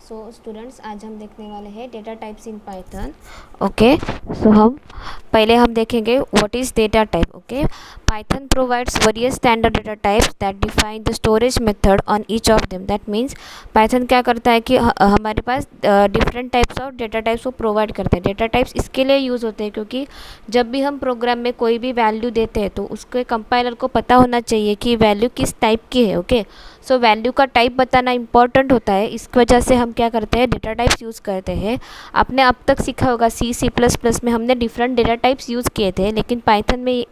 So students, आज हम देखने वाले हैं data types in Python. Okay, so हम देखेंगे what is data type. Okay, Python provides various standard data types that define the storage method on each of them. That means Python क्या करता है कि हमारे पास different types of data types को provide करते हैं। डेटा टाइप्स इसके लिए यूज़ होते हैं क्योंकि जब भी हम प्रोग्राम में कोई भी वैल्यू देते हैं तो उसके कंपाइलर को पता होना चाहिए कि वैल्यू किस टाइप की है। ओके, सो वैल्यू का टाइप बताना इंपॉर्टेंट होता है, इस वजह से हम क्या करते हैं, डेटा टाइप्स यूज़ करते हैं। आपने अब तक सीखा होगा C++ में हमने डिफरेंट डेटा टाइप्स यूज़ किए थे, लेकिन पाइथन में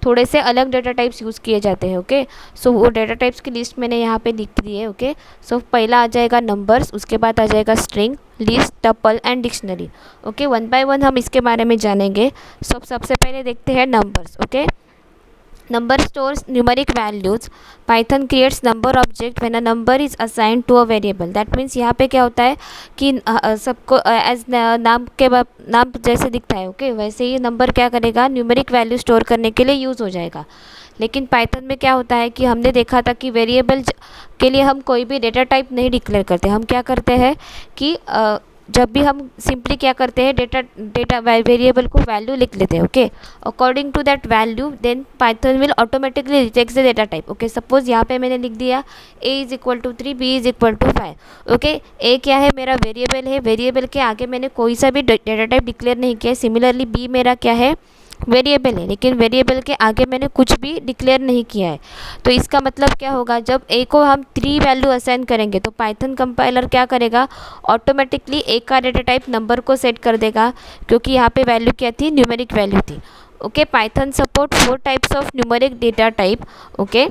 थोड़े से अलग डेटा टाइप्स यूज़ किए जाते हैं। ओके, सो वो डेटा टाइप्स की लिस्ट मैंने यहाँ पे लिख दी है। ओके, सो पहला आ जाएगा नंबर्स, उसके बाद आ जाएगा string, list, tuple and dictionary. Okay, one by one हम इसके बारे में जानेंगे। सबसे पहले देखते हैं numbers. Okay, number stores numeric values. Python creates number object when a number is assigned to a variable. That means यहाँ पे क्या होता है कि सबको एज नाम जैसे दिखता है। ओके, वैसे ही नंबर क्या करेगा, न्यूमेरिक वैल्यू स्टोर करने के लिए यूज़ हो जाएगा। लेकिन पाइथन में क्या होता है कि हमने देखा था कि वेरिएबल के लिए हम कोई भी डेटा टाइप नहीं डिक्लेयर करते। हम क्या करते हैं कि जब भी हम सिंपली क्या करते हैं, डेटा वेरिएबल को वैल्यू लिख लेते हैं। Okay, according to that value then Python will automatically reject the data type. Okay, suppose यहाँ पे मैंने लिख दिया a=3, b=5। ओके, a क्या है, मेरा वेरिएबल है। वेरिएबल के आगे मैंने कोई सा भी डेटा टाइप डिक्लेयर नहीं किया। सिमिलरली b मेरा क्या है, वेरिएबल है, लेकिन वेरिएबल के आगे मैंने कुछ भी डिक्लेयर नहीं किया है। तो इसका मतलब क्या होगा, जब a को हम 3 वैल्यू असाइन करेंगे तो पाइथन कंपाइलर क्या करेगा, ऑटोमेटिकली a का डेटा टाइप नंबर को सेट कर देगा, क्योंकि यहाँ पे वैल्यू क्या थी, न्यूमेरिक वैल्यू थी। Okay, Python support 4 types of numeric data type. Okay,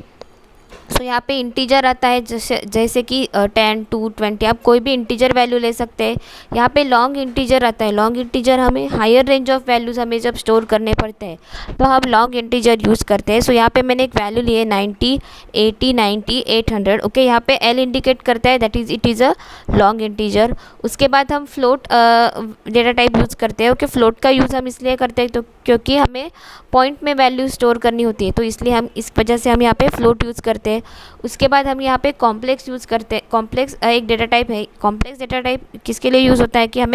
so यहाँ पे इंटीजर आता है, जैसे कि 10 to 20, आप कोई भी इंटीजर वैल्यू ले सकते हैं। यहाँ पे लॉन्ग इंटीजर आता है। लॉन्ग इंटीजर हमें हायर रेंज ऑफ वैल्यूज़ हमें जब स्टोर करने पड़ते हैं तो हम लॉन्ग इंटीजर यूज़ करते हैं। सो यहाँ पे मैंने एक वैल्यू ली है 90, 80, 90, 800। ओके, यहाँ पे L इंडिकेट करता है, that is it is a long integer. उसके बाद हम फ्लोट डेटा टाइप यूज़ करते हैं। ओके, फ्लोट का यूज़ हम इसलिए करते हैं तो क्योंकि हमें पॉइंट में वैल्यू स्टोर करनी होती है, तो इसलिए हम इस वजह से हम यहाँ पे फ्लोट यूज़ करते हैं। उसके बाद हम यहाँ पे कॉम्प्लेक्स यूज़ करते हैं। कॉम्प्लेक्स एक डेटा टाइप है। कॉम्प्लेक्स डेटा टाइप किसके लिए यूज़ होता है कि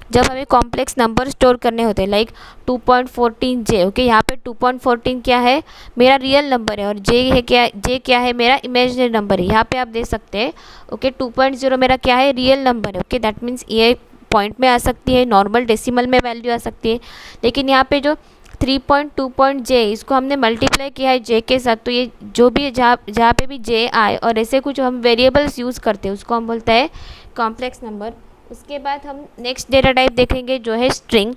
जब हमें कॉम्प्लेक्स नंबर स्टोर करने होते हैं, लाइक 2.14J। ओके, यहाँ पे 2.14 क्या है, मेरा रियल नंबर है, और J क्या है, मेरा इमेजिनरी नंबर है। यहाँ पे आप देख सकते हैं। ओके, 2.0 मेरा क्या है, रियल नंबर है। ओके, दैट मीन्स ये पॉइंट में आ सकती है, नॉर्मल डेसिमल में वैल्यू आ सकती है। लेकिन यहाँ पे जो 3.2.j, इसको हमने मल्टीप्लाई किया है j के साथ, तो ये जो भी जहाँ पे भी j आए और ऐसे कुछ हम वेरिएबल्स यूज़ करते हैं उसको हम बोलते हैं कॉम्प्लेक्स नंबर। उसके बाद हम नेक्स्ट डेटा टाइप देखेंगे जो है स्ट्रिंग।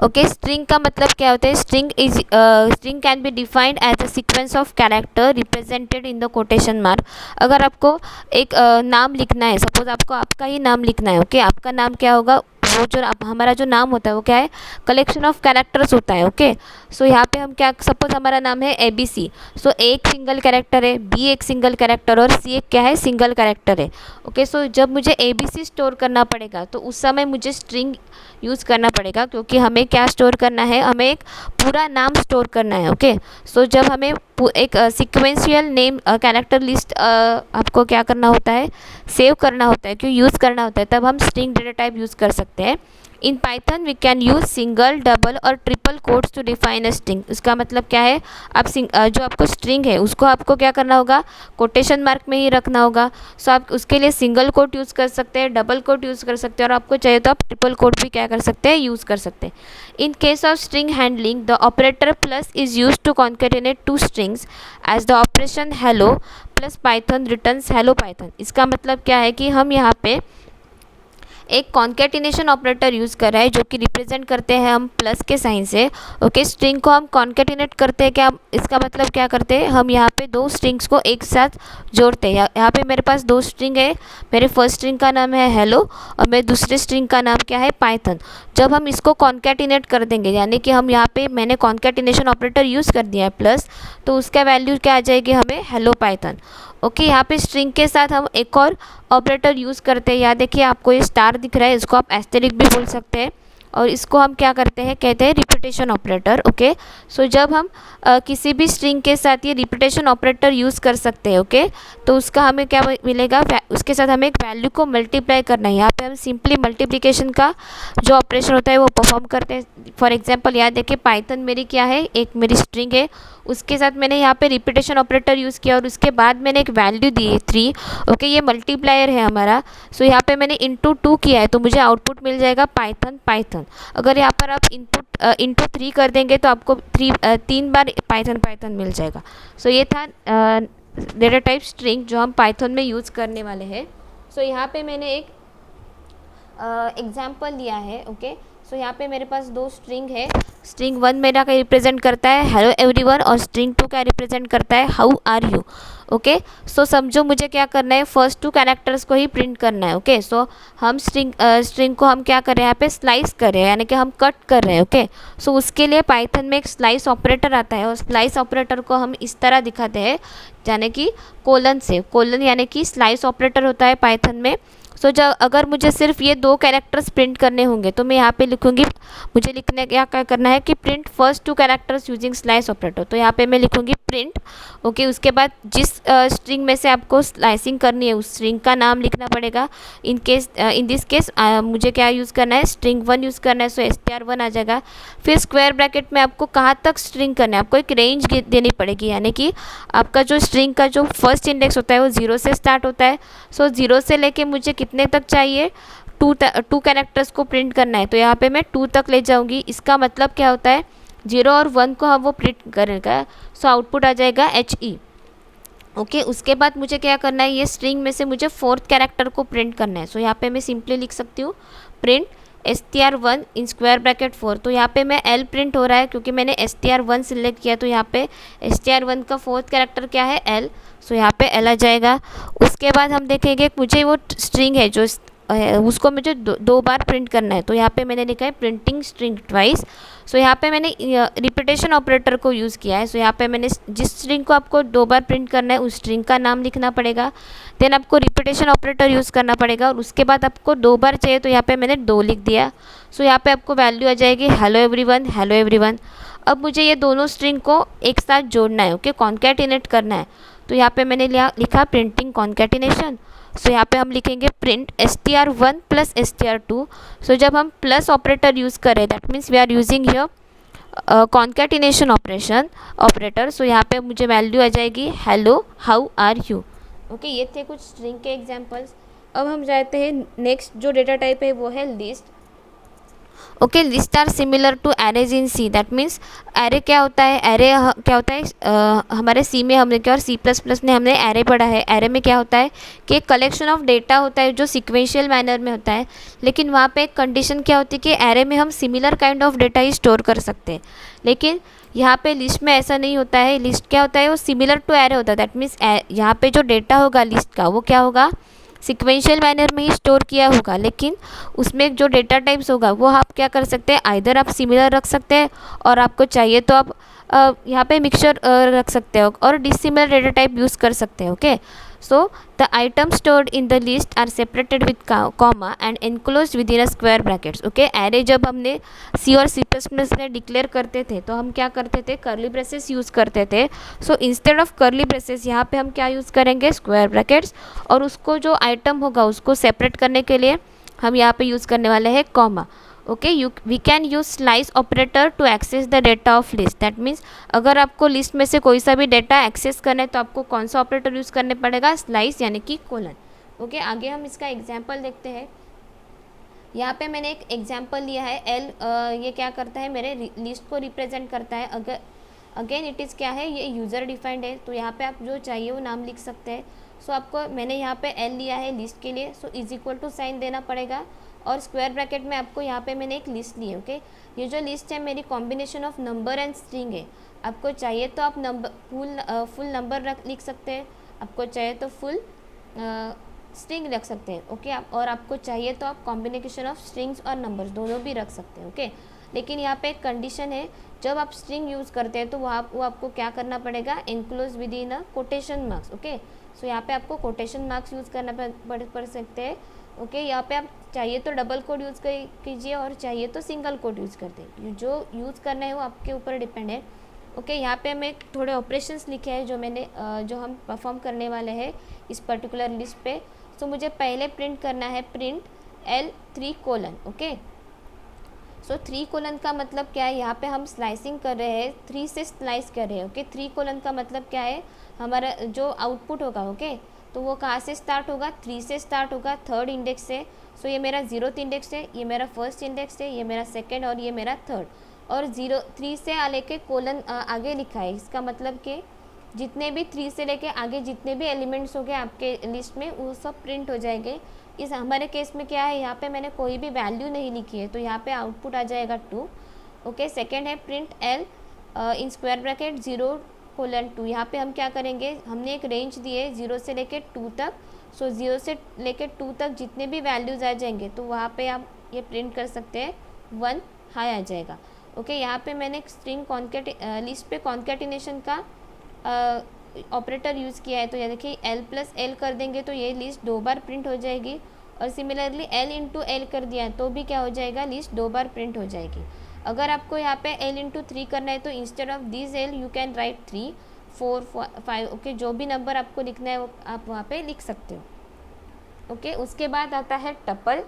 ओके, स्ट्रिंग का मतलब क्या होता है, string can be defined as a sequence of character represented in the quotation mark. अगर आपको एक नाम लिखना है, सपोज आपको आपका ही नाम लिखना है। ओके, आपका नाम क्या होगा, वो जो हमारा जो नाम होता है वो क्या है, कलेक्शन ऑफ कैरेक्टर्स होता है। ओके, सो यहाँ पे हम क्या, सपोज हमारा नाम है ABC, सो A एक सिंगल कैरेक्टर है, B एक सिंगल कैरेक्टर और C एक क्या है, सिंगल कैरेक्टर है। ओके, सो जब मुझे ABC स्टोर करना पड़ेगा तो उस समय मुझे स्ट्रिंग यूज़ करना पड़ेगा, क्योंकि हमें क्या स्टोर करना है, हमें एक पूरा नाम स्टोर करना है। ओके, सो जब हमें एक सिक्वेंशियल नेम कैरेक्टर लिस्ट आपको क्या करना होता है, सेव करना होता है, क्यों यूज़ करना होता है, तब हम स्ट्रिंग डेटा टाइप यूज़ कर सकते हैं। In Python we can use single, double और triple quotes to define a string. इसका मतलब क्या है, आप जो आपको स्ट्रिंग है उसको आपको क्या करना होगा, कोटेशन मार्क में ही रखना होगा। सो आप उसके लिए सिंगल कोट यूज़ कर सकते हैं, डबल कोट यूज़ कर सकते हैं, और आपको चाहिए तो आप ट्रिपल कोट भी क्या कर सकते हैं, यूज़ कर सकते हैं। In case of string handling, the operator plus is use to concatenate two strings as the operation hello plus Python returns hello Python. इसका मतलब क्या है कि हम यहाँ पे एक कॉन्केटिनेशन ऑपरेटर यूज़ कर रहा है, जो कि रिप्रेजेंट करते हैं हम प्लस के साइन से। ओके, स्ट्रिंग को हम कॉन्केटिनेट करते हैं, क्या इसका मतलब क्या करते हैं, हम यहाँ पे दो स्ट्रिंग्स को एक साथ जोड़ते हैं। यहाँ पे मेरे पास दो स्ट्रिंग है, मेरे फर्स्ट स्ट्रिंग का नाम है हेलो और मेरे दूसरे स्ट्रिंग का नाम क्या है, पाइथन। जब हम इसको कॉन्केटिनेट कर देंगे, यानी कि हम यहाँ पे मैंने कॉन्केटिनेशन ऑपरेटर यूज़ कर दिया है प्लस, तो उसका वैल्यू क्या आ जाएगी, हमें हेलो पाइथन। ओके, यहाँ पे स्ट्रिंग के साथ हम एक और ऑपरेटर यूज़ करते हैं। यहाँ देखिए आपको ये स्टार दिख रहा है, इसको आप एस्टेरिक भी बोल सकते हैं। और इसको हम क्या करते हैं, कहते हैं रिपीटेशन ऑपरेटर। ओके, सो जब हम किसी भी स्ट्रिंग के साथ ये रिपीटेशन ऑपरेटर यूज़ कर सकते हैं। ओके, तो उसका हमें क्या मिलेगा, उसके साथ हमें एक वैल्यू को मल्टीप्लाई करना है। यहाँ पे हम सिंपली मल्टीप्लिकेशन का जो ऑपरेशन होता है वो परफॉर्म करते हैं। फॉर एग्जांपल याद देखिए, पाइथन मेरी क्या है, एक मेरी स्ट्रिंग है, उसके साथ मैंने यहाँ पे रिपीटेशन ऑपरेटर यूज़ किया और उसके बाद मैंने एक वैल्यू दी है 3। ओके, ये मल्टीप्लायर है हमारा। सो यहाँ पे मैंने इंटू 2 किया है, तो मुझे आउटपुट मिल जाएगा पाइथन पाइथन। अगर यहाँ पर आप इनपुट इंटू 3 कर देंगे तो आपको 3 बार पाइथन पाइथन मिल जाएगा। सो ये था डेटा टाइप स्ट्रिंग जो हम पाइथन में यूज़ करने वाले हैं। सो यहाँ पे मैंने एक एग्जाम्पल लिया है। ओके, सो यहाँ पे मेरे पास दो स्ट्रिंग है। स्ट्रिंग 1 मेरा क्या रिप्रेजेंट करता है, हेलो एवरीवन, और स्ट्रिंग 2 क्या रिप्रेजेंट करता है, हाउ आर यू। ओके, सो समझो मुझे क्या करना है, फर्स्ट 2 कैरेक्टर्स को ही प्रिंट करना है। ओके, सो हम स्ट्रिंग को हम क्या कर रहे हैं, यहाँ पे स्लाइस कर रहे हैं, यानी कि हम कट कर रहे हैं। ओके, सो उसके लिए पाइथन में एक स्लाइस ऑपरेटर आता है और स्लाइस ऑपरेटर को हम इस तरह दिखाते हैं, यानी कि कोलन से। कोलन यानी कि स्लाइस ऑपरेटर होता है पाइथन में। सो जब अगर मुझे सिर्फ ये 2 कैरेक्टर्स प्रिंट करने होंगे तो मैं यहाँ पे लिखूँगी, मुझे लिखने क्या करना है कि print first 2 characters using slice operator. तो यहाँ पे मैं लिखूँगी प्रिंट। ओके, उसके बाद जिस स्ट्रिंग में से आपको स्लाइसिंग करनी है उस स्ट्रिंग का नाम लिखना पड़ेगा। इन दिस केस मुझे क्या यूज़ करना है, स्ट्रिंग 1 यूज़ करना है, सो str1 आ जाएगा। फिर स्क्वायर ब्रैकेट में आपको कहाँ तक स्ट्रिंग करना है, आपको एक रेंज देनी पड़ेगी, यानी कि आपका जो स्ट्रिंग का जो फर्स्ट इंडेक्स होता है वो 0 से स्टार्ट होता है। सो 0 से लेके मुझे कितने तक चाहिए, 2 कैरेक्टर्स को प्रिंट करना है, तो यहाँ पे मैं 2 तक ले जाऊँगी। इसका मतलब क्या होता है, 0 और 1 को हम वो प्रिंट करेगा, सो आउटपुट आ जाएगा HE। ओके, उसके बाद मुझे क्या करना है, ये स्ट्रिंग में से मुझे 4th कैरेक्टर को प्रिंट करना है। सो यहाँ पे मैं सिंपली लिख सकती हूँ print str1 in square bracket 4। तो यहाँ पे मैं L प्रिंट हो रहा है क्योंकि मैंने str1 सिलेक्ट किया, तो यहाँ पे str1 का 4th कैरेक्टर क्या है, L। सो यहाँ पे L आ जाएगा। उसके बाद हम देखेंगे मुझे वो स्ट्रिंग है जो उसको मुझे 2 बार प्रिंट करना है, तो यहाँ पे मैंने लिखा है प्रिंटिंग स्ट्रिंग ट्वाइस। सो यहाँ पे मैंने रिपीटेशन ऑपरेटर को यूज़ किया है। सो यहाँ पे मैंने जिस स्ट्रिंग को आपको 2 बार प्रिंट करना है उस स्ट्रिंग का नाम लिखना पड़ेगा, देन आपको रिपीटेशन ऑपरेटर यूज़ करना पड़ेगा, और उसके बाद आपको 2 बार चाहिए तो यहाँ पे मैंने 2 लिख दिया। सो यहाँ पे आपको वैल्यू आ जाएगी हेलो एवरीवन, हेलो एवरीवन। अब मुझे ये दोनों स्ट्रिंग को एक साथ जोड़ना है। ओके, कॉन्कैटिनेट करना है, तो यहाँ पे मैंने लिखा प्रिंटिंग कॉन्कैटिनेशन। सो यहाँ पे हम लिखेंगे print str1 plus str2। So जब हम प्लस ऑपरेटर यूज़ करें, that means we are using here concatenation operator. So यहाँ पे मुझे वैल्यू आ जाएगी hello how are you. Okay, ये थे कुछ स्ट्रिंग के एग्जांपल्स। अब हम जाते हैं नेक्स्ट जो डेटा टाइप है वो है list. Okay, list are similar to arrays in C. That means array क्या होता है, एरे क्या होता है, हमारे सी में हमने क्या और C++ में हमने एरे पढ़ा है। एरे में क्या होता है कि एक कलेक्शन ऑफ डेटा होता है जो सिक्वेंशियल मैनर में होता है, लेकिन वहाँ पे एक कंडीशन क्या होती है कि एरे में हम similar kind of data he store कर सकते हैं। लेकिन यहाँ पे लिस्ट में ऐसा नहीं होता है। लिस्ट क्या होता है, वो सिमिलर टू एरे होता है। दैट मीन्स यहाँ पे जो डेटा होगा लिस्ट का वो क्या होगा, सिक्वेंशियल मैनर में ही स्टोर किया होगा, लेकिन उसमें जो डेटा टाइप्स होगा वो आप क्या कर सकते हैं, आइदर आप सिमिलर रख सकते हैं और आपको चाहिए तो आप यहाँ पे मिक्सचर रख सकते हो और डिसिमिलर डेटा टाइप यूज़ कर सकते हैं। Okay, so the item stored in the list are separated with comma and enclosed within a square brackets. Okay, array जब हमने C और C++ में डिक्लेयर करते थे तो हम क्या करते थे, कर्ली ब्रेसेस यूज़ करते थे। So instead of curly braces यहाँ पे हम क्या यूज़ करेंगे, स्क्वायर ब्रैकेट्स, और उसको जो आइटम होगा उसको सेपरेट करने के लिए हम यहाँ पे यूज़ करने वाले हैं comma. Okay, we can use slice operator to access the data of list. That means अगर आपको लिस्ट में से कोई सा भी डेटा एक्सेस करना है तो आपको कौन सा ऑपरेटर यूज़ करने पड़ेगा, स्लाइस यानी कि कोलन। ओके, आगे हम इसका एग्जाम्पल देखते हैं। यहाँ पे मैंने एक एग्जाम्पल लिया है एल। ये क्या करता है, मेरे लिस्ट को रिप्रेजेंट करता है। अगर अगेन इट इज़ क्या है, ये यूज़र डिफाइंड है, तो यहाँ पे आप जो चाहिए वो नाम लिख सकते हैं। सो आपको मैंने यहाँ पे एल लिया है लिस्ट के लिए, so is equal to sign देना पड़ेगा और स्क्वायर ब्रैकेट में आपको यहाँ पे मैंने एक लिस्ट ली है। ओके, ये जो लिस्ट है मेरी combination of number and string है। आपको चाहिए तो आप फुल नंबर लिख सकते हैं, आपको चाहिए तो फुल स्ट्रिंग रख सकते हैं। ओके, और आपको चाहिए तो आप कॉम्बिनेशन ऑफ स्ट्रिंग्स और नंबर्स दोनों भी रख सकते हैं। ओके, लेकिन यहाँ पे एक कंडीशन है, जब आप स्ट्रिंग यूज़ करते हैं तो वो आपको क्या करना पड़ेगा, enclose within a quotation marks. Okay, so यहाँ पे आपको कोटेशन मार्क्स यूज़ करना पड़ सकते हैं। ओके, यहाँ पे आप चाहिए तो डबल कोड यूज़ कीजिए और चाहिए तो सिंगल कोड यूज़ करते हैं, जो यूज़ करना है वो आपके ऊपर डिपेंड है। ओके, यहाँ पे मैं थोड़े ऑपरेशंस लिखे हैं जो हम परफॉर्म करने वाले हैं इस पर्टिकुलर लिस्ट पे। सो मुझे पहले प्रिंट करना है प्रिंट L3:। ओके, सो 3 का मतलब क्या है, यहाँ पे हम स्लाइसिंग कर रहे हैं, 3 से स्लाइस कर रहे हैं। ओके, 3 का मतलब क्या है, हमारा जो आउटपुट होगा, ओके, तो वो कहाँ से स्टार्ट होगा, 3 से स्टार्ट होगा, 3rd इंडेक्स से। सो ये मेरा 0th इंडेक्स है, ये मेरा 1st इंडेक्स है, ये मेरा 2nd और ये मेरा 3rd। और 3 से लेके कोलन आगे लिखा है, इसका मतलब कि जितने भी 3 से लेके आगे जितने भी एलिमेंट्स हो गए आपके लिस्ट में वो सब प्रिंट हो जाएंगे। इस हमारे केस में क्या है, यहाँ पे मैंने कोई भी वैल्यू नहीं लिखी है, तो यहाँ पे आउटपुट आ जाएगा 2। ओके, सेकेंड है print L in square bracket 0:2। यहाँ पे हम क्या करेंगे, हमने एक रेंज दी है 0 से लेके 2 तक। सो 0 से लेके 2 तक जितने भी वैल्यूज़ आ जाएंगे तो वहाँ पे आप ये प्रिंट कर सकते हैं 1 हाई आ जाएगा। ओके, यहाँ पे मैंने एक स्ट्रिंग लिस्ट पे कॉन्केटिनेशन का ऑपरेटर यूज़ किया है। तो ये देखिए L+L कर देंगे तो ये लिस्ट 2 बार प्रिंट हो जाएगी, और सिमिलरली L×L कर दिया तो भी क्या हो जाएगा, लिस्ट 2 बार प्रिंट हो जाएगी। अगर आपको यहाँ पे L×3 करना है तो instead of this L you can write 3, 4, 5। Okay, जो भी नंबर आपको लिखना है वो आप वहाँ पे लिख सकते हो। ओके, उसके बाद आता है टपल।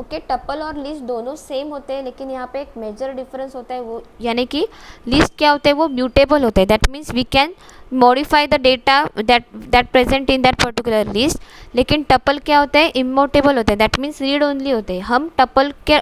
ओके, टपल और लिस्ट दोनों सेम होते हैं, लेकिन यहाँ पे एक मेजर डिफरेंस होता है, वो यानी कि लिस्ट क्या होता है, वो म्यूटेबल होता है। That means we can modify the data that present in that particular list. लेकिन टपल क्या होता है, इमोटेबल होता है। दैट मीन्स रीड ओनली होते हैं। हम टपल के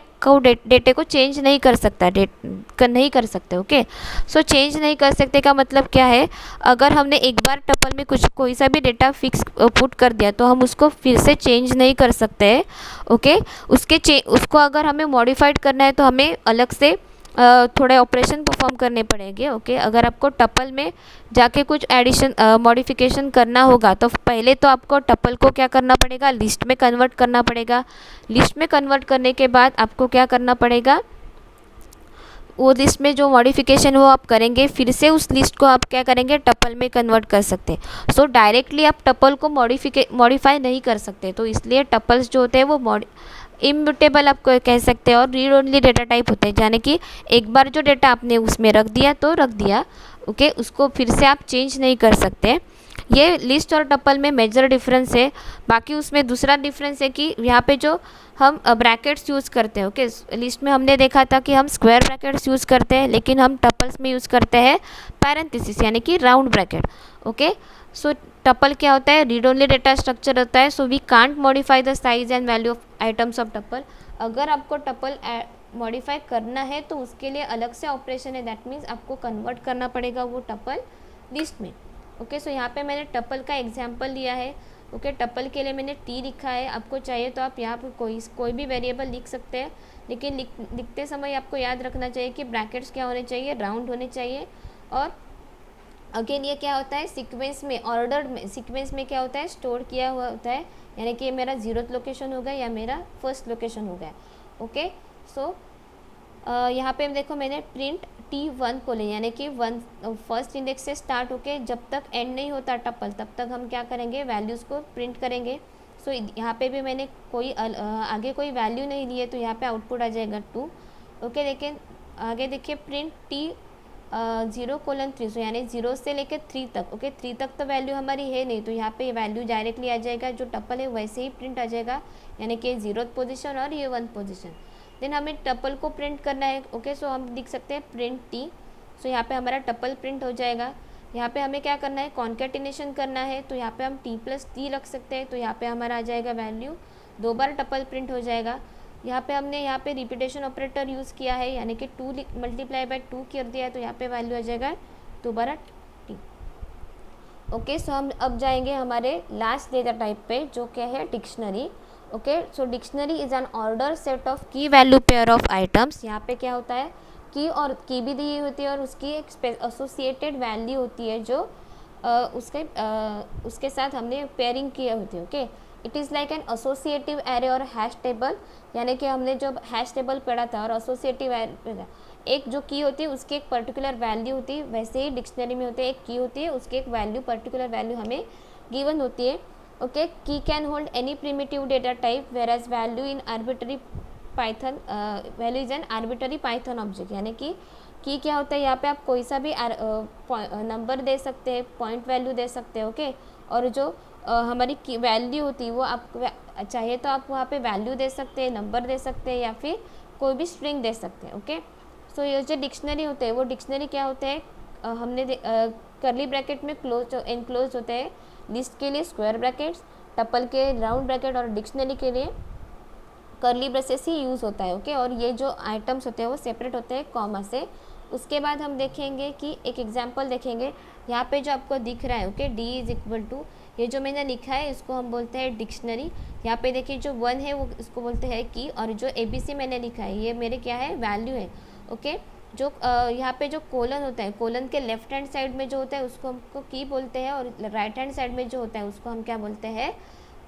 डेटे को चेंज नहीं कर नहीं कर सकते। ओके, सो चेंज नहीं कर सकते का मतलब क्या है, अगर हमने एक बार टपल में कोई सा भी डेटा फिक्स पुट कर दिया तो हम उसको फिर से चेंज नहीं कर सकते हैं। ओके, उसको अगर हमें मॉडिफाइड करना है तो हमें अलग से थोड़े ऑपरेशन परफॉर्म करने पड़ेंगे। ओके, अगर आपको टपल में जाके कुछ एडिशन मॉडिफिकेशन करना होगा तो पहले तो आपको टपल को क्या करना पड़ेगा, लिस्ट में कन्वर्ट करना पड़ेगा। लिस्ट में कन्वर्ट करने के बाद आपको क्या करना पड़ेगा, वो लिस्ट में जो मॉडिफिकेशन वो आप करेंगे, फिर से उस लिस्ट को आप क्या करेंगे, टपल में कन्वर्ट कर सकते हैं। सो डायरेक्टली आप टपल को मॉडिफाई नहीं कर सकते, तो इसलिए टपल्स जो होते हैं वो इम्यूटेबल आप कह सकते हैं और रीड ओनली डेटा टाइप होते हैं। यानी कि एक बार जो डेटा आपने उसमें रख दिया तो रख दिया। ओके, उसको फिर से आप चेंज नहीं कर सकते। ये लिस्ट और टपल में मेजर डिफरेंस है। बाकी उसमें दूसरा डिफरेंस है कि यहाँ पे जो हम ब्रैकेट्स यूज़ करते हैं। ओके, लिस्ट में हमने देखा था कि हम स्क्वायर ब्रैकेट्स यूज़ करते हैं, लेकिन हम टपल्स में यूज़ करते हैं पैरेंथेसिस यानी कि round bracket. Okay, so tuple क्या होता है, रीड ओनली डेटा स्ट्रक्चर होता है। So we can't modify the size and value of items of tuple. अगर आपको टपल मॉडिफाई करना है तो उसके लिए अलग से ऑपरेशन है। दैट मीन्स आपको कन्वर्ट करना पड़ेगा वो टपल लिस्ट में। ओके, सो यहाँ पे मैंने टपल का एग्जांपल लिया है। ओके, टपल के लिए मैंने T लिखा है। आपको चाहिए तो आप यहाँ पर कोई भी वेरिएबल लिख सकते हैं, लेकिन लिखते समय आपको याद रखना चाहिए कि ब्रैकेट्स क्या होने चाहिए, राउंड होने चाहिए। और अगेन ये क्या होता है, सीक्वेंस में, ऑर्डर में, सीक्वेंस में क्या होता है, स्टोर किया हुआ होता है। यानी कि मेरा 0th लोकेशन हो गया या मेरा 1st लोकेशन हो गया। ओके, सो यहाँ पे देखो मैंने प्रिंट T1 को ले, यानी कि 1st इंडेक्स से स्टार्ट होके जब तक एंड नहीं होता टपल तब तक हम क्या करेंगे, वैल्यूज़ को प्रिंट करेंगे। सो यहाँ पे भी मैंने आगे कोई वैल्यू नहीं ली है, तो यहाँ पे आउटपुट आ जाएगा 2। ओके, लेकिन आगे देखिए प्रिंट T0:3। सो यानी 0 से लेकर 3 तक। ओके, 3 तक तो वैल्यू हमारी है नहीं, तो यहाँ पे वैल्यू डायरेक्टली आ जाएगा, जो टपल है वैसे ही प्रिंट आ जाएगा, यानी कि 0th पोजीशन और ये 1th पोजीशन। देन हमें टपल को प्रिंट करना है। ओके, सो हम लिख सकते हैं प्रिंट T। सो यहाँ पे हमारा टपल प्रिंट हो जाएगा। यहाँ पे हमें क्या करना है, कॉन्केटिनेशन करना है, तो यहाँ पे हम T+T रख सकते हैं, तो यहाँ पे हमारा आ जाएगा वैल्यू, 2 बार टपल प्रिंट हो जाएगा। यहाँ पे हमने यहाँ पे रिपीटेशन ऑपरेटर यूज़ किया है, यानी कि 2 मल्टीप्लाई बाय 2 कर दिया है, तो यहाँ पे वैल्यू आ जाएगा दोबारा T। ओके, सो हम अब जाएंगे हमारे लास्ट डेटा टाइप पे, जो क्या है, dictionary. Okay, so dictionary is an order set of की वैल्यू पेयर ऑफ आइटम्स। यहाँ पे क्या होता है, की और की भी दी होती है और उसकी एक एसोसिएटेड वैल्यू होती है जो उसके साथ हमने पेयरिंग की होती है। Okay, it is like an associative array और हैश टेबल, यानी कि हमने जब हैश टेबल पढ़ा था और एसोसिएटिव एरे, एक जो की होती है उसकी एक पर्टिकुलर वैल्यू होती है, वैसे ही डिक्शनरी में होती है, एक की होती है उसकी एक वैल्यू, पर्टिकुलर वैल्यू हमें गिवन होती है। Okay, key can hold any primitive data type whereas value in arbitrary Python, value is an arbitrary Python object. यानी कि की क्या होता है, यहाँ पे आप कोई सा भी नंबर दे सकते हैं, पॉइंट वैल्यू दे सकते हैं। ओके, और जो हमारी की वैल्यू होती है वो आप चाहिए तो आप वहाँ पे वैल्यू दे सकते हैं, नंबर दे सकते हैं, या फिर कोई भी स्ट्रिंग दे सकते हैं। ओके, सो ये जो डिक्शनरी होते हैं वो डिक्शनरी क्या होते हैं, हमने करली ब्रैकेट में क्लोज इनक्लोज होते हैं। लिस्ट के लिए स्क्वायर ब्रैकेट्स, टपल के राउंड ब्रैकेट, और डिक्शनरी के लिए करली ब्रेसेस ही यूज़ होता है। ओके, और ये जो आइटम्स होते हैं वो सेपरेट होते हैं कॉमा से। उसके बाद हम देखेंगे कि एक एग्जांपल देखेंगे। यहाँ पे जो आपको दिख रहा है, okay, D is equal to, ये जो मैंने लिखा है इसको हम बोलते हैं डिक्शनरी। यहाँ पे देखिए जो 1 है वो इसको बोलते हैं की, और जो ABC मैंने लिखा है ये मेरे क्या है, वैल्यू है। ओके, जो यहाँ पे जो कोलन होता है, कोलन के लेफ्ट हैंड साइड में जो होता है उसको हमको की बोलते हैं, और राइट हैंड साइड में जो होता है उसको हम क्या बोलते हैं,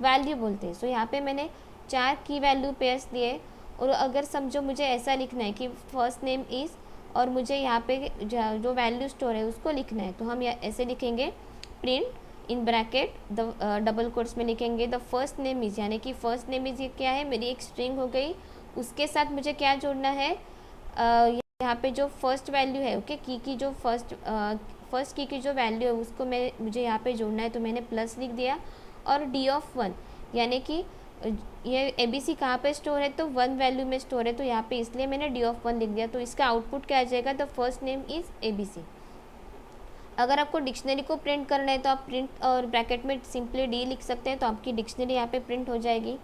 वैल्यू बोलते हैं। सो यहाँ पे मैंने 4 की वैल्यू पेयर्स दिए, और अगर समझो मुझे ऐसा लिखना है कि फर्स्ट नेम इज़, और मुझे यहाँ पे जो वैल्यू स्टोर है उसको लिखना है, तो हम ऐसे लिखेंगे, print in bracket the double quotes में लिखेंगे द फर्स्ट नेम इज़, यानी कि फर्स्ट नेम इज़ ये क्या है, मेरी एक स्ट्रिंग हो गई। उसके साथ मुझे क्या जोड़ना है, यहाँ पे जो फर्स्ट वैल्यू है, ओके, की जो फर्स्ट की जो वैल्यू है उसको मुझे यहाँ पे जोड़ना है, तो मैंने प्लस लिख दिया। और D(1), यानी कि ये ABC कहाँ पे स्टोर है, तो 1 वैल्यू में स्टोर है, तो यहाँ पे इसलिए मैंने D(1) लिख दिया। तो इसका आउटपुट क्या आ जाएगा, the first name is ABC। अगर आपको डिक्शनरी को प्रिंट करना है तो आप प्रिंट और ब्रैकेट में सिंपली D लिख सकते हैं, तो आपकी डिक्शनरी यहाँ पे प्रिंट हो जाएगी।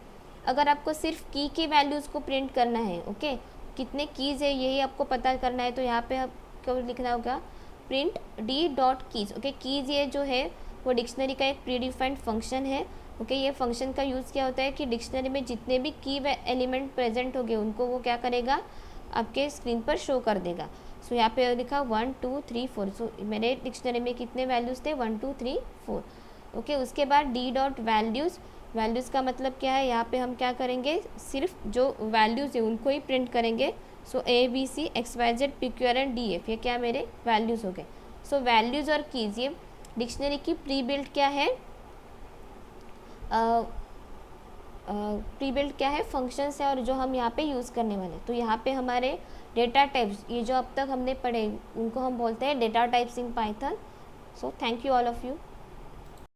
अगर आपको सिर्फ की वैल्यूज़ को प्रिंट करना है, ओके, कितने कीज़ है यही आपको पता करना है, तो यहाँ पे आपको लिखना होगा प्रिंट D.keys। ओके, कीज़ ये जो है वो डिक्शनरी का एक प्री डिफाइंड फंक्शन है। ओके, ये फंक्शन का यूज़ क्या होता है कि डिक्शनरी में जितने भी की एलिमेंट प्रेजेंट हो गए उनको वो क्या करेगा, आपके स्क्रीन पर शो कर देगा। सो यहाँ पे लिखा 1 2 3 4। सो मेरे डिक्शनरी में कितने वैल्यूज़ थे, 1 2 3 4। ओके, उसके बाद D.वैल्यूज़, वैल्यूज़ का मतलब क्या है, यहाँ पे हम क्या करेंगे, सिर्फ जो वैल्यूज़ है उनको ही प्रिंट करेंगे। सो ABC XYZ PQ R and DF, ये क्या मेरे वैल्यूज़ हो गए। सो वैल्यूज़ और कीज़ ये डिक्शनरी की प्री बिल्ड क्या है, प्री बिल्ड क्या है, फंक्शंस है, और जो हम यहाँ पे यूज़ करने वाले हैं। तो यहाँ पे हमारे डेटा टाइप्स, ये जो अब तक हमने पढ़े उनको हम बोलते हैं data types in Python. So thank you all of you.